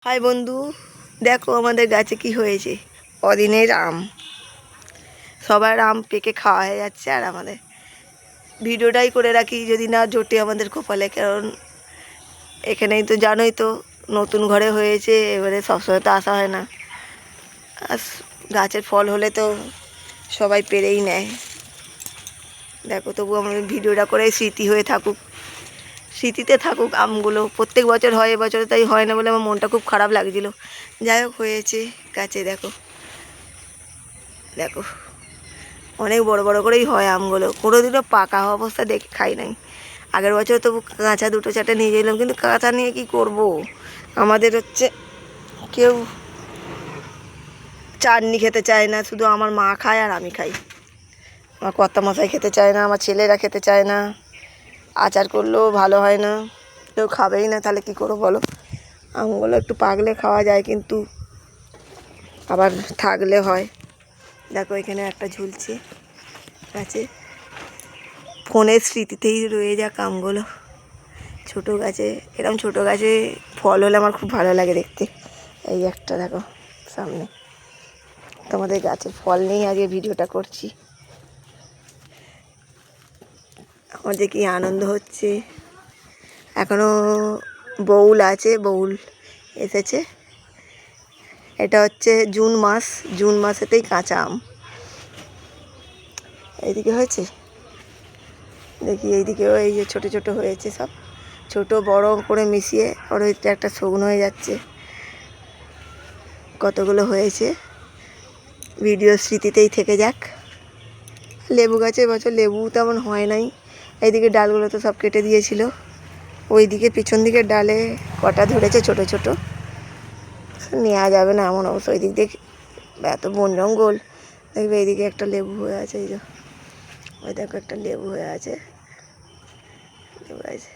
High বন্ধু, দেখো আমাদের গাছে কি হয়েছে। অদিনের আম, সবার আম পেকে খাওয়া হয়ে যাচ্ছে। আর আমাদের ভিডিওটাই করে রাখি যদি না জোটে আমাদের কপালে, কারণ এখানেই তো জানোই তো নতুন ঘরে হয়েছে, এবারে সবসময় তো আসা হয় না। আর গাছের ফল হলে তো সবাই পেরেই নেয়। দেখো তবু আমাদের ভিডিওটা করে স্মৃতি হয়ে থাকুক, স্মৃতিতে থাকুক আমগুলো। প্রত্যেক বছর হয়, এবছরে তাই হয় না বলে আমার মনটা খুব খারাপ লাগছিল। যাই হোক হয়েছে গাছে। দেখো দেখো অনেক বড় বড় করেই হয় আমগুলো, কোনোদিনও পাকা অবস্থা দেখে খাই নাই। আগের বছর তবু কাঁচা দুটো চারটে নিয়ে গেলাম, কিন্তু কাঁচা নিয়ে কি করব। আমাদের হচ্ছে কেউ চাটনি খেতে চায় না, শুধু আমার মা খায় আর আমি খাই। আমার কর্তামশাই খেতে চায় না, আমার ছেলেরা খেতে চায় না। আচার করলেও ভালো হয় না, কেউ খাবেই না। তাহলে কী করবো বলো। আমগুলো একটু পাকলে খাওয়া যায়, কিন্তু আবার থাকলে হয়। দেখো এখানে একটা ঝুলছে গাছে, ফোনের স্মৃতিতেই রয়ে যাক আমগুলো। ছোটো গাছে, এরকম ছোটো গাছে ফল হলে আমার খুব ভালো লাগে দেখতে। এই একটা দেখো সামনে, তোমাদের গাছের ফল নিয়েই আজকে ভিডিওটা করছি। আমার যে কী আনন্দ হচ্ছে। এখনও বউল আছে, বউল এসেছে। এটা হচ্ছে জুন মাস, জুন মাসেতেই কাঁচা আম। এইদিকে হয়েছে, দেখি এইদিকেও এই যে ছোটো ছোটো হয়েছে, সব ছোট বড় করে মিশিয়ে ওর একটা শুকনো হয়ে যাচ্ছে। কতগুলো হয়েছে, ভিডিও স্মৃতিতেই থেকে যাক। লেবু গাছে এবছর লেবু তেমন হয় নাই। এইদিকে ডালগুলো তো সব কেটে দিয়েছিল, ওইদিকে পিছন দিকের ডালে কটা ধরেছে ছোট ছোট, নেওয়া যাবে না এমন অবস্থা। ওই দিক দিয়ে এত বন জঙ্গল। দেখবে এইদিকে একটা লেবু হয়ে আছে, এই যে ওই দেখো একটা লেবু হয়ে আছে, লেবু আছে।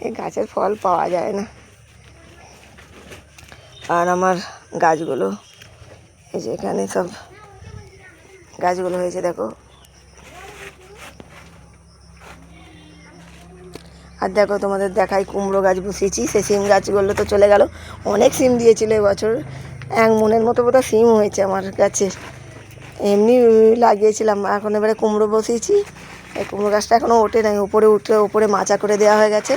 এই গাছের ফল পাওয়া যায় না। আর আমার গাছগুলো, এই যে এখানে সব গাছগুলো হয়েছে দেখো। আর দেখো তোমাদের দেখাই কুমড়ো গাছ বসিয়েছি, সে সিম গাছগুলো তো চলে গেল। অনেক সিম দিয়েছিল এবছর, এক মনের মতো বোধহয় সিম হয়েছে আমার গাছে। এমনি লাগিয়েছিলাম, এখন এবারে কুমড়ো বসিয়েছি। এই কুমড়ো গাছটা এখনও ওঠে নাই, উপরে উঠে উপরে মাচা করে দেওয়া হয়ে গেছে।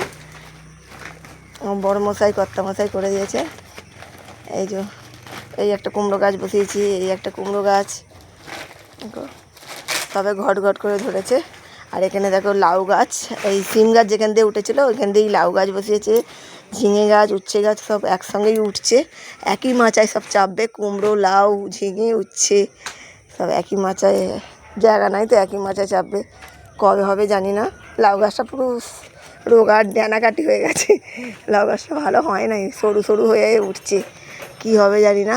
বড় মশাই কর্তামশাই করে দিয়েছে। এই যে এই একটা কুমড়ো গাছ বসিয়েছি, এই একটা কুমড়ো গাছ তবে ঘট ঘট করে ধরেছে। আর এখানে দেখো লাউ গাছ, এই সিম গাছ যেখান দিয়ে উঠেছিল ওইখান দিয়েই লাউ গাছ বসিয়েছে। ঝিঙে গাছ, উচ্ছে গাছ সব একসঙ্গেই উঠছে, একই মাচায় সব চাপবে। কুমড়ো, লাউ, ঝিঙে, উচ্ছে সব একই মাচায়, জায়গা নাই তো একই মাচায় চাপবে। কবে হবে জানি না। লাউ গাছটা পুরো রোগার ডানাকাটি হয়ে গেছে, লাউ গাছটা ভালো হয় নাই, সরু সরু হয়ে উঠছে। কি হবে জানি না।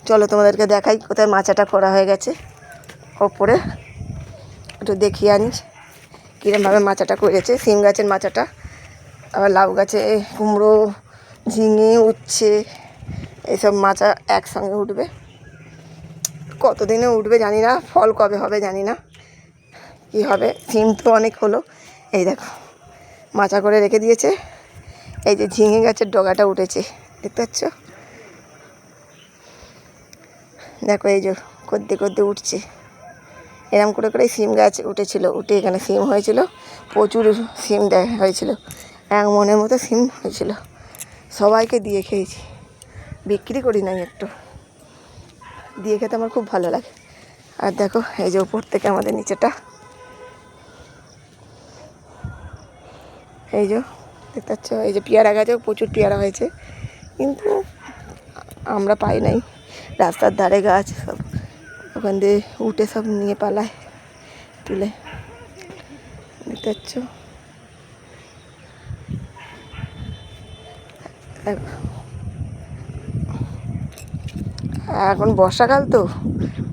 চলো তোমাদেরকে দেখাই কোথায় মাচাটা করা হয়ে গেছে। ওপরে একটু দেখিয়ে আনি কীরমভাবে মাচাটা করেছে, সিম গাছের মাচাটা। আবার লাউ গাছে কুমড়ো, ঝিঙে, উচ্ছে এইসব মাচা একসঙ্গে উঠবে। কতদিনে উঠবে জানি না, ফল কবে হবে জানি না, কী হবে। সিম তো অনেক হলো, এই দেখো মাচা করে রেখে দিয়েছে। এই যে ঝিঙে গাছের ডগাটা উঠেছে, দেখতে পাচ্ছ? দেখো এই যে কদ্দে কদ্দে উঠছে। এরম করে করে সিম গাছ উঠেছিল, উঠে এখানে সিম হয়েছিল, প্রচুর সিম হয়েছিল, এক মনের মতো সিম হয়েছিল। সবাইকে দিয়ে খেয়েছি, বিক্রি করি নাই, একটু দিয়ে খেতে আমার খুব ভালো লাগে। আর দেখো এই যে উপর থেকে আমাদের নিচেটা, এই যে দেখতে পাচ্ছ, এই যে পেয়ারা গাছেও প্রচুর পেয়ারা হয়েছে, কিন্তু আমরা পাই নাই। রাস্তার ধারে গাছ সব, ওখান দিয়ে উঠে সব নিয়ে পালায় তুলে, দেখতে পাচ্ছ? এখন বর্ষাকাল তো,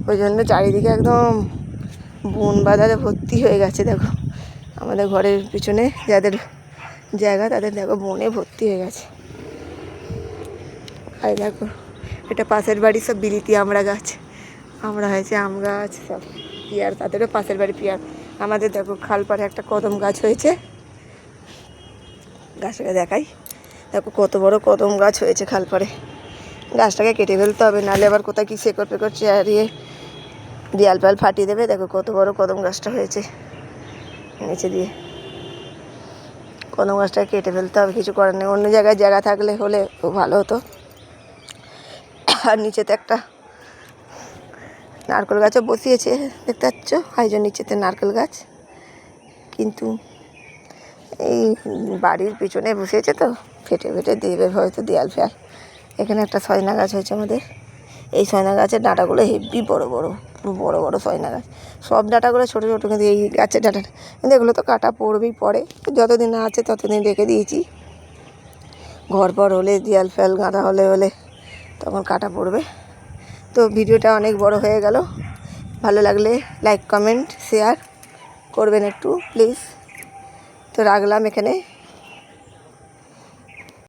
ওই জন্য চারিদিকে একদম বন বাজারে ভর্তি হয়ে গেছে। দেখো আমাদের ঘরের পিছনে যাদের জায়গা তাদের দেখো বনে ভর্তি হয়ে গেছে। আর দেখো এটা পাশের বাড়ির সব বিলিতি আমড়া গাছ, আমড়া হয়েছে, আম গাছ সব, পিয়ার তাদেরও পাশের বাড়ি পিয়ার। আমাদের দেখো খালপাড়ে একটা কদম গাছ হয়েছে, গাছটাকে দেখাই, দেখো কত বড় কদম গাছ হয়েছে খাল পাড়ে। গাছটাকে কেটে ফেলতে হবে, নাহলে আবার কোথায় কি শেকড় পেকড় চেয়ারিয়ে দেয়াল ফেয়াল ফাটিয়ে দেবে। দেখো কত বড় কদম গাছটা হয়েছে নিচে দিয়ে। কদম গাছটাকে কেটে ফেলতে হবে, কিছু করার নেই। অন্য জায়গায় জায়গা থাকলে হলে খুব ভালো হতো। আর নিচেতে একটা নারকেল গাছও বসিয়েছে, দেখতে পাচ্ছ, হাইজের নিচেতে নারকেল গাছ। কিন্তু এই বাড়ির পিছনে বসিয়েছে তো, ফেটে ফেটে দেবে হয়তো দেয়াল ফেয়াল। এখানে একটা সজনা গাছ হয়েছে আমাদের। এই সজনা গাছের ডাঁটাগুলো হেভি বড় বড়, পুরো বড় বড় সজনা গাছ। সব ডাঁটাগুলো ছোটো ছোটো, কিন্তু এই গাছের ডাঁটাটা, কিন্তু এগুলো তো কাটা পড়বেই পরে। যতদিন আছে ততদিন রেখে দিয়েছি, ঘর পর হলে দেয়াল ফেয়াল গাঁদা হলে তখন কাটা পড়বে। তো ভিডিওটা অনেক বড় হয়ে গেল। ভালো লাগলে লাইক কমেন্ট শেয়ার করবেন একটু প্লিজ। তো রাখলাম এখানে।